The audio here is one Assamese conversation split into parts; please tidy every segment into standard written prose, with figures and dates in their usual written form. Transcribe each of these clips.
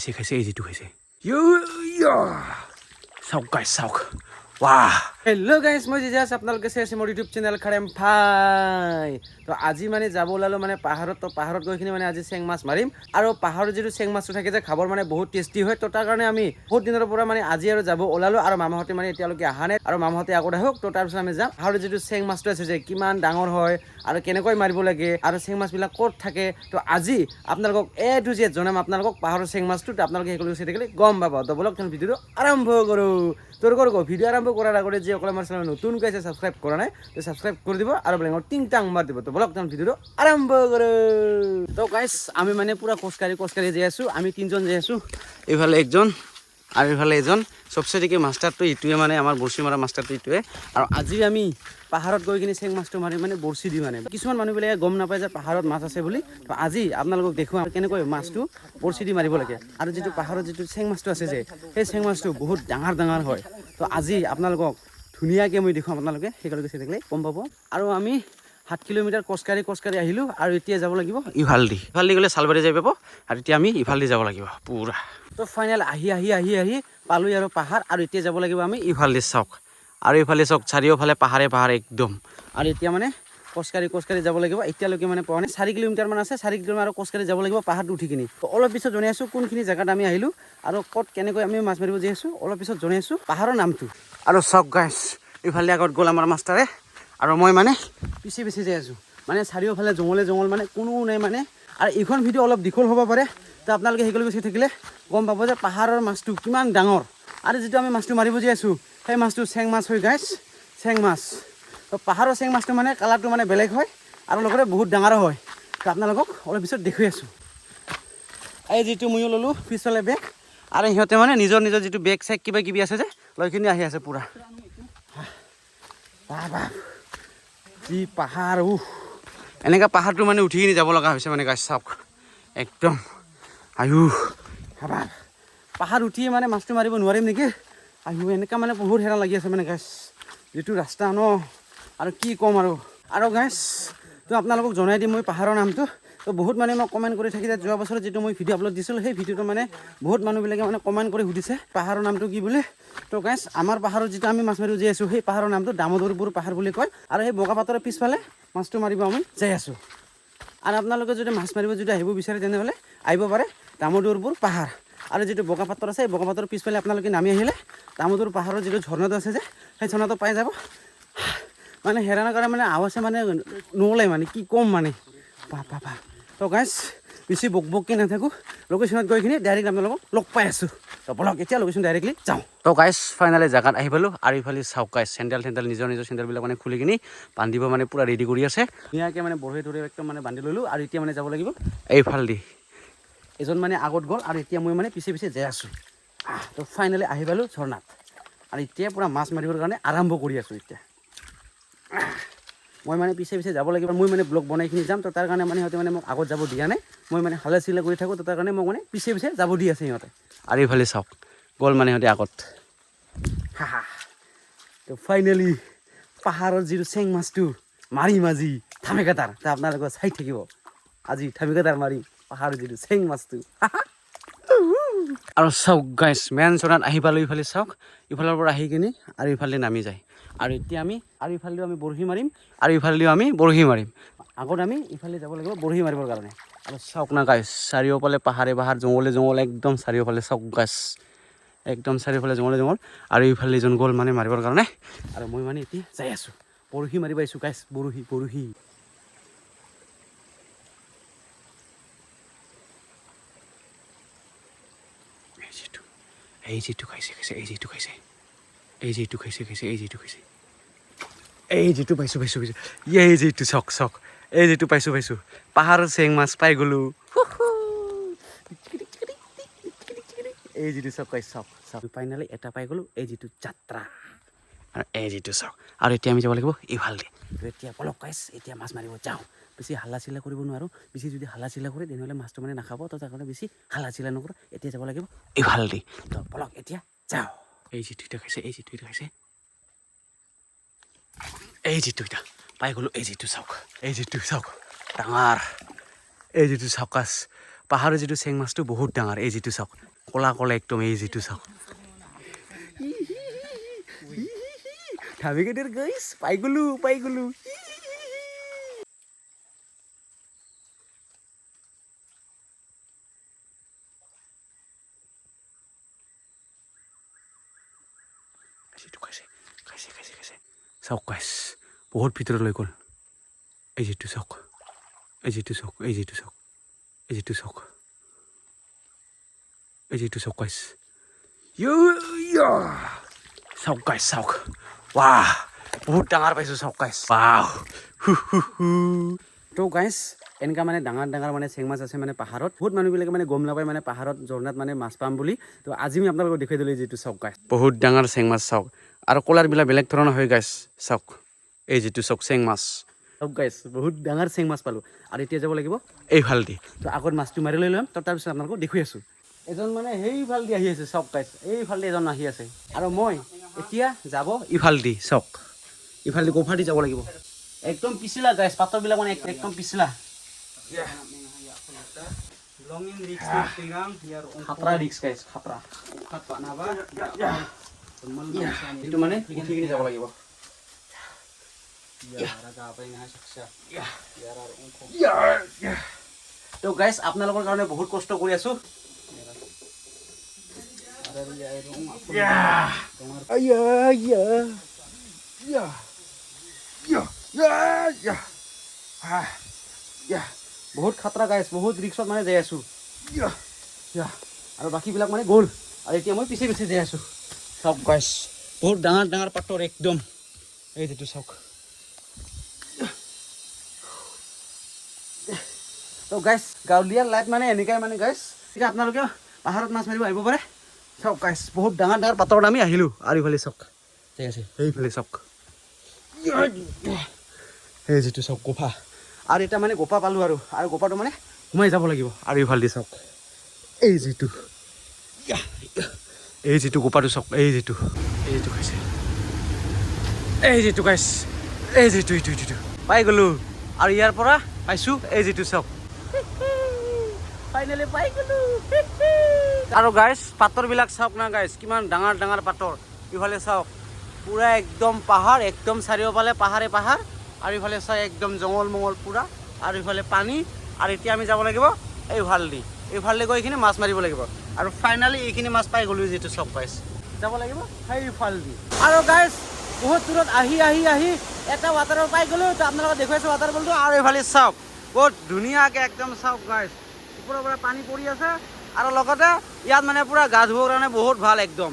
খাইছে এই যিটো খাইছে চাওক গাইছ চাওক वाह हेलो गाइस মই জিজাস আপোনালোকে চাই আছে মোৰ ইউটিউব চেনেল খাৰেম ভাই তো আজি মানে যাব ওলালো মানে পাহাৰত গৈখিনি মানে আজি চেং মাছ মাৰিম আৰু পাহাৰৰ যিটো চেং মাছটো থাকে যে খাবৰ মানে বহুত টেষ্টি হয় তো তাৰ কাৰণে আমি বহুত দিনৰ পৰা মানে আজি আৰু যাব ওলালো আৰু মামাহঁতে মানে এতিয়ালৈকে অহা নাই আৰু মামাহঁতে আগত আহক তো তাৰপিছত আমি যাম পাহাৰৰ যিটো চেং মাছটো আছে যে কিমান ডাঙৰ হয় আৰু কেনেকৈ মাৰিব লাগে আৰু চেং মাছবিলাক ক'ত থাকে তো আজি আপোনালোকক এ টু জেড জনাম আপোনালোকক পাহাৰৰ চেং মাছটো আপোনালোকে সকলো চাই থাকিলে গম পাব তো বলক তেনে ভিডিঅ'টো আৰম্ভ কৰো তোৰ কৰক ভিডিঅ' আৰম্ভ কৰাৰ আগতে যে অকল আমাৰ চেনেল নতুনকৈ আছে সাবস্ক্ৰাইব কৰা নাই তো সাবস্ক্ৰাইব কৰি দিব আৰু বেলেগৰ টিং টাং মাৰ দিব তো বলক তেনে ভিডিঅ'টো আৰম্ভ কৰো তো গাইস আমি মানে পুৰা খোজকাঢ়ি যাই আছো আমি তিনজন যাই আছো এইফালে একজন আৰু এইফালে এজন সবচে ঠিকে মাষ্টাৰটো ইটোৱে মানে আমাৰ বৰশী মাৰা মাষ্টাৰটো ইটোৱে আৰু আজি আমি পাহাৰত গৈ কিনে চেং মাছটো মাৰি মানে বৰশী দি মানে কিছুমান মানুহবিলাকে গম নাপায় যে পাহাৰত মাছ আছে বুলি তো আজি আপোনালোকক দেখুৱাম কেনেকৈ মাছটো বৰশী দি মাৰিব লাগে আৰু যিটো পাহাৰত যিটো চেং মাছটো আছে যে সেই চেং মাছটো বহুত ডাঙৰ হয় তো আজি আপোনালোকক ধুনীয়াকৈ মই দেখুৱাম আপোনালোকে সেইকাৰণে চাই থাকিলে গম পাব আৰু আমি 7 কিলোমিটাৰ খোজকাঢ়ি আহিলো আৰু এতিয়া যাব লাগিব ইফালদি গ'লে চালবাৰী যাই পাব আৰু এতিয়া আমি ইফালদি যাব লাগিব পুৰা তো ফাইনেল আহি পালোঁ আৰু পাহাৰ আৰু এতিয়া যাব লাগিব আমি ইফালদি চাওক আৰু ইফালে চাওক চাৰিওফালে পাহাৰে একদম আৰু এতিয়া মানে খোজকাঢ়ি যাব লাগিব এতিয়ালৈকে মানে পোৱা নাই 4 কিলোমিটাৰ মান আছে 4 কিলোমিটাৰ আৰু খোজকাঢ়ি যাব লাগিব পাহাৰটো উঠি কিনি তো অলপ পিছত জনাই আছোঁ কোনখিনি জেগাত আমি আহিলোঁ আৰু ক'ত কেনেকৈ আমি মাছ মাৰিব যাই আছোঁ অলপ পিছত জনাই আছোঁ পাহাৰৰ নামটো আৰু চাওক গাইছ ইফালে আগত গ'ল আমাৰ মাষ্টাৰে আৰু মই মানে পিছে যাই আছোঁ মানে চাৰিওফালে জংঘল মানে কোনো নাই মানে আৰু এইখন ভিডিঅ' অলপ দীঘল হ'ব পাৰে তো আপোনালোকে সেইকলৈকে চাই থাকিলে গম পাব যে পাহাৰৰ মাছটো কিমান ডাঙৰ আৰু যিটো আমি মাছটো মাৰিব যাই আছোঁ সেই মাছটো চেং মাছ হয় গাইছ চেং মাছ তো পাহাৰৰ চেং মাছটো মানে কালাৰটো মানে বেলেগ হয় আৰু লগতে বহুত ডাঙৰো হয় তো আপোনালোকক অলপ পিছত দেখুৱাই আছোঁ এই যিটো ময়ো ল'লোঁ পিছফালে বেগ আৰু সিহঁতে মানে নিজৰ যিটো বেগ চেগ কিবা কিবি আছে যে লৈখিনি আহি আছে পুৰা কি পাহাৰ এনেকা পাহাৰটো মানে উঠি কিনি যাব লগা হৈছে মানে গাছ চাওক একদম পাহাৰ উঠি মানে মাছটো মাৰিব নোৱাৰিম নেকি এনেকা মানে বহুত হেৰা লাগি আছে মানে গাছ যিটো ৰাস্তা ন আৰু কি ক'ম আৰু গাছ তো আপোনালোকক জনাই দিম মই পাহাৰৰ নামটো তো বহুত মানে মই কমেণ্ট কৰি থাকি যোৱা বছৰত যিটো মই ভিডিঅ' আপলোড দিছিলোঁ সেই ভিডিঅ'টো মানে বহুত মানুহবিলাকে মানে কমেণ্ট কৰি সুধিছে পাহাৰৰ নামটো কি বুলি তো গাইছ আমাৰ পাহাৰত যিটো আমি মাছ মাৰিব যাই আছোঁ সেই পাহাৰৰ নামটো দামোদৰপুৰ পাহাৰ বুলি কয় আৰু সেই বগাপাতৰ পিছফালে মাছটো মাৰিব আমি যাই আছোঁ আৰু আপোনালোকে যদি মাছ মাৰিব যদি আহিব বিচাৰে তেনেহ'লে আহিব পাৰে দামোদৰপুৰ পাহাৰ আৰু যিটো বগাপাতৰ আছে বগাপাতৰ পিছফালে আপোনালোকে নামি আহিলে দামোদৰ পাহাৰৰ যিটো ঝৰ্ণাটো আছে যে সেই ঝৰ্ণাটো পাই যাব মানে হেৰাণৰ কাৰণে মানে আৱাজে মানে নোলায় মানে কি ক'ম মানে তো গাইছ বেছি বকবককৈ নাথাকোঁ লোকেশ্যনত গৈ কিনি ডাইৰেক্ট আপোনালোকক লগ পাই আছোঁ তো বলক এতিয়া লোকেশ্যন ডাইৰেক্টলি যাওঁ তো গাইছ ফাইনেলি জেগাত আহি পালোঁ আৰু ইফালে চাওক গাইছ চেণ্ডেল নিজৰ চেণ্ডেলবিলাক মানে খুলি কিনি বান্ধিব মানে পূৰা ৰেডি কৰি আছে ধুনীয়াকৈ মানে বৰহি ধৰি একদম মানে বান্ধি ল'লোঁ আৰু এতিয়া মানে যাব লাগিব এইফালেদি এজন মানে আগত গ'ল আৰু এতিয়া মই মানে পিছে যাই আছোঁ তো ফাইনেলি আহি পালোঁ ঝৰ্ণাত আৰু এতিয়া পূৰা মাছ মাৰিবৰ কাৰণে আৰম্ভ কৰি আছোঁ এতিয়া মই মানে পিছে যাব লাগিব মই মানে ব্লগ বনাইখিনি যাম তো তাৰ কাৰণে মানে সিহঁতে মানে মোক আগত যাব দিয়া নাই মই মানে হালা চিলা কৰি থাকোঁ তো তাৰ কাৰণে মোক মানে পিছে যাব দি আছে সিহঁতে আৰু এইফালে চাওক গ'ল মানে সিহঁতে আগত তো ফাইনেলি পাহাৰৰ যিটো চেং মাছটো মাৰিম আজি ধামেকাটাৰ তা আপোনালোকে চাই থাকিব আজি ধামেকাটাৰ মাৰিম পাহাৰৰ যিটো চেং মাছটো আৰু চাওক গাইছ মেইন চৰাত আহি পালোঁ ইফালে চাওক ইফালৰ পৰা আহি কিনি আৰু ইফালে নামি যায় আৰু এতিয়া আমি আৰু ইফালেদিও আমি বৰশী মাৰিম আৰু ইফালেদিও আমি বৰশী মাৰিম আগত আমি ইফালে যাব লাগিব বৰশী মাৰিবৰ কাৰণে আৰু চাওক না গাইছ চাৰিওফালে পাহাৰে জংঘলে একদম চাৰিওফালে চাওক গাইছ একদম চাৰিওফালে জংঘল আৰু ইফালে এজন গ'ল মানে মাৰিবৰ কাৰণে আৰু মই মানে এতিয়া যাই আছোঁ বৰশী মাৰিব আহিছোঁ গাইছ বৰশী এই যিটো খাইছে এই যিটো পাইছোঁ এই যিটো চাওক এই যিটো পাইছোঁ পাহাৰৰ চেং মাছ পাই গ'লোঁ এই যিটো চাওক ফাইনেলি এটা পাই গ'লোঁ এই যিটো যাত্ৰা আৰু এই যিটো চাওক আৰু এতিয়া আমি যাব লাগিব ইফালে এতিয়া পলক গাইছ এতিয়া মাছ মাৰিব যাওঁ বেছি হাল্লা চিল্লা কৰিব নোৱাৰোঁ বেছি যদি হাল্লা চিল্লা কৰে তেনেহ'লে মাছটো মানে নাখাব তো তাৰ কাৰণে বেছি হাল্লা চিল্লা নকৰোঁ এতিয়া যাব লাগিব ইফালেদি তো পলক এতিয়া যাওঁ এই যিটো এটা খাইছে এই যিটো এটা পাই গ'লোঁ এই যিটো চাওক ডাঙৰ এই যিটো চাওক পাহাৰৰ যিটো চেং মাছটো বহুত ডাঙৰ এই যিটো চাওক কলা কলা একদম এই যিটো চাওক Navigator guys, পাই গলো খাইছে চাওক গাইছ বহুত ভিতৰত লৈ গ'ল এই যিটো চাওক গাইছ চাওক গাইছ চাওক ৱাহ বহুত ডাঙৰ পাইছোঁ চাওক গাইছ ৱাও তো গাইছ এনেকুৱা মানে ডাঙৰ মানে চেং মাছ আছে মানে পাহাৰত বহুত মানুহবিলাকে মানে গম নাপায় মানে পাহাৰত ঝৰ্ণাত মানে মাছ পাম বুলি তো আজি আমি আপোনালোকক দেখুৱাই দিলোঁ যিটো চাওক গাইছ বহুত ডাঙৰ চেং মাছ চাওক আৰু কলাৰবিলাক বেলেগ ধৰণৰ হয় গাইছ চাওক এই যিটো চাওক চেং মাছ চাওক গাইছ বহুত ডাঙৰ চেং মাছ পালোঁ আৰু এতিয়া যাব লাগিব এইফালেদি তো আগত মাছটো মাৰি লৈ ল'ম তো তাৰপিছত আপোনালোকক দেখুৱাই আছোঁ এজন মানে সেইফালেদি আহি আছে চাওক গাইছ এইফালেদি এজন আহি আছে আৰু মই এতিয়া যাব ইফালেদি চাওক ইফালেদি গোফাৰেদি যাব লাগিব একদম পিছলা গাইছ পাথৰবিলাক মানে একদম পিছলা খাতৰা ৰিক্স গাইছ খাতৰা এইটো মানে উঠি কিনে যাব লাগিব তো গাইছ আপোনালোকৰ কাৰণে বহুত কষ্ট কৰি আছো বহুত খাতৰা গাইছ বহুত ৰিক্সত মানে যাই আছো আৰু বাকীবিলাক মানে গ'ল আৰু এতিয়া মই পিছে যাই আছো চাওক গাইছ বহুত ডাঙৰ পাথৰ একদম এই যিটো চাওক তো গাইছ গাঁৱলীয়া লাইফ মানে এনেকাই মানে গাইছ এতিয়া আপোনালোকে পাহাৰত মাছ মাৰিব আহিব পাৰে চাওক গাইছ বহুত ডাঙৰ পাথৰত আমি আহিলোঁ আৰু ইফালে চাওক ঠিক আছে সেইফালে চাওক সেই যিটো চাওক গোফা আৰু এটা মানে গোফা পালোঁ আৰু গোফাটো মানে সোমাই যাব লাগিব আৰু ইফালে চাওক এই যিটো গোফাটো চাওক এই যিটো খাইছে এই যিটো গাইছ এই যিটো পাই গ'লোঁ আৰু ইয়াৰ পৰা পাইছোঁ এই যিটো চাওক ফাইনেলি পাই গ'লোঁ আৰু গাইছ পাথৰবিলাক চাওক না গাইছ কিমান ডাঙৰ পাথৰ ইফালে চাওক পুৰা একদম পাহাৰ একদম চাৰিওফালে পাহাৰ আৰু ইফালে চাই একদম জংঘল পুৰা আৰু ইফালে পানী আৰু এতিয়া আমি যাব লাগিব এইফালেদি গৈ এইখিনি মাছ মাৰিব লাগিব আৰু ফাইনেলি এইখিনি মাছ পাই গ'লোঁ যিটো চাওক গাইছ যাব লাগিব সেইফালেদি আৰু গাইছ বহুত দূৰত আহি এটা ৱাটাৰ পাই গ'লোঁ তো আপোনালোকক দেখুৱাইছোঁ ৱাটাৰ ফলটো আৰু এইফালে চাওক বহুত ধুনীয়াকৈ একদম চাওক গাইছ ওপৰৰ পৰা পানী পৰি আছে আৰু লগতে ইয়াত মানে পুৰা গা ধুবৰ কাৰণে বহুত ভাল একদম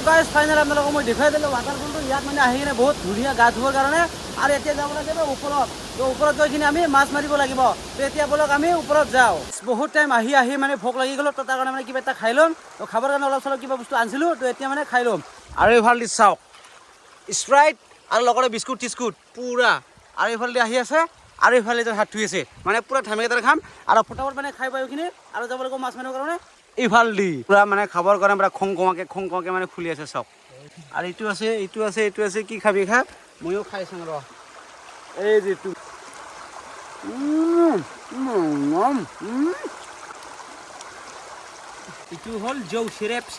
গাইছ ফাইনেল আপোনালোকক মই দেখুৱাই দিলোঁ ৱাটাৰফলটো ইয়াত মানে আহি কিনে বহুত ধুনীয়া গা ধুবৰ কাৰণে আৰু এতিয়া যাব লাগিব ওপৰত তো ওপৰত গৈ কিনে আমি মাছ মাৰিব লাগিব তো এতিয়া বলক আমি ওপৰত যাওঁ বহুত টাইম আহি মানে ভোক লাগি গ'ল তো তাৰ কাৰণে মানে কিবা এটা খাই ল'ম তো খাবৰ কাৰণে অলপ চলপ কিবা বস্তু আনিছিলোঁ তো এতিয়া মানে খাই ল'ম আৰু এইফালেদি চাওক স্প্ৰাইট আৰু লগতে বিস্কুট টিস্কুট পুৰা আৰু এইফালেদি আহি আছে আৰু এইফালে হাত ধুই আছে মানে পুৰা ধামেকেইটাৰ খাম আৰু ফটাফট মানে খাই পাই এইখিনি আৰু যাব লাগিব মাছ মাৰিবৰ কাৰণে ইফালেদি পুৰা মানে খাবৰ কাৰণে পুৰা খং খংকে মানে ফুলি আছে চাওক আৰু এইটো আছে কি খাবি খা ময়ো খাই চাওঁ ৰ এই যিটো এইটো হ'ল জৌ চেৰেপ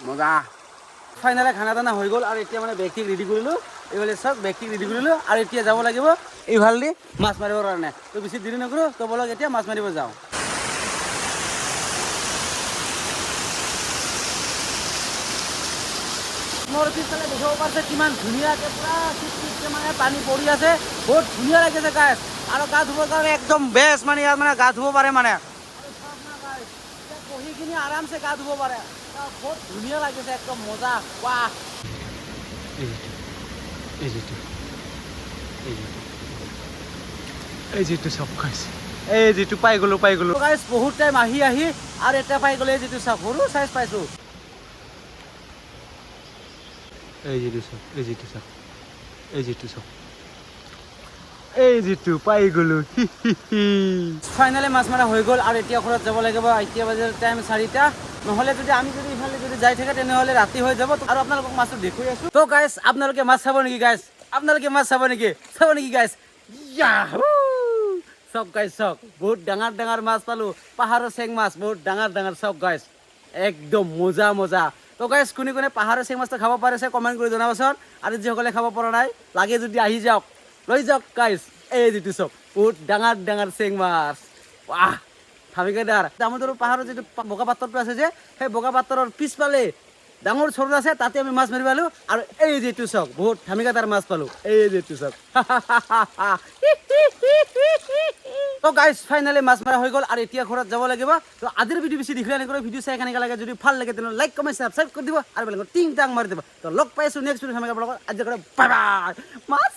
মজা ফাইনেলি খানা দানা হৈ গ'ল আৰু এতিয়া মানে বেগটিক ৰেডি কৰিলোঁ এইফালে চাওক বেগটিক ৰেডি কৰিলোঁ আৰু এতিয়া যাব লাগিব এইফালেদি মাছ মাৰিবৰ কাৰণে তো বেছি দেৰি নকৰোঁ তো বলক এতিয়া মাছ মাৰিব যাওঁ মোৰ পিছফালে দেখিব পাৰিছে কিমান ধুনীয়াকৈ পুৰা চিটকে মানে পানী পৰি আছে বহুত ধুনীয়া লাগিছে গাইছ আৰু গা ধুবৰ কাৰণে একদম বেষ্ট মানে ইয়াত মানে গা ধুব পাৰে মানে বহি কিনি আৰামছে গা ধুব পাৰে বহুত ধুনীয়া লাগিছে একদম মজা ৱাহ এই যিটো চাওক গাইছ এই যিটো পাই গ'লোঁ গাইছ বহুত টাইম আহি আৰু এটা পাই গ'লোঁ এই যিটো চাওক সৰু চাইজ পাইছোঁ এই যিটো চাওক এই যিটো চাওক এই যিটো চাওক এই যিটো পাই গ'লো ফাইনেলি মাছ মাৰা হৈ গ'ল আৰু এতিয়া ঘৰত যাব লাগিব এতিয়া বাজে টাইম 4টা নহ'লে যদি আমি যদি ইফালে যদি যাই থাকে তেনেহ'লে ৰাতি হৈ যাব আৰু আপোনালোকক মাছটো দেখুৱাই আছোঁ তো গাইছ আপোনালোকে মাছ চাব নেকি গাইছ আপোনালোকে মাছ চাব নেকি গাইছ ইয়াহু চব গাইছ চক বহুত ডাঙৰ ডাঙৰ মাছ পালোঁ পাহাৰৰ চেং মাছ বহুত ডাঙৰ ডাঙৰ চব গাইছ একদম মজা মজা তো গাইছ কোনে কোনে পাহাৰৰ চেং মাছটো খাব পাৰিছে কমেণ্ট কৰি জনাবচোন আৰু যিসকলে খাব পৰা নাই লাগে যদি আহি যাওক লৈ যাওক গাইছ এই যিটো চক বহুত ডাঙৰ ডাঙৰ চেং মাছ বাহ ধামিকেদাৰ দামোদৰ পাহাৰৰ যিটো বগা পাত্ৰটো আছে যে সেই বগা পাত্ৰৰ পিছফালে ডাঙৰ চৰু আছে তাতে আমি মাছ মাৰি পালোঁ আৰু এই যিটো চক বহুত ধামিকেদাৰ মাছ পালোঁ এই যিটো চক তো গাইজ ফাইনেলি মাছ মাৰা হৈ গ'ল আৰু এতিয়া ঘৰত যাব লাগিব তো আজিৰ ভিডিঅ' বেছি দীঘলীয়া নকৰোঁ ভিডিঅ' চাই কেনেকৈ লাগে যদি ভাল লাগে তেনেহ'লে লাইক কমেণ্ট ছাবস্ক্ৰাইব কৰি দিব আৰু বেলেগত টিং টাং মাৰি দিব তো লগ পাইছোঁ নেক্সট ভিডিঅ' ধামিকাৰ লগত আজি বাই বাই মাছ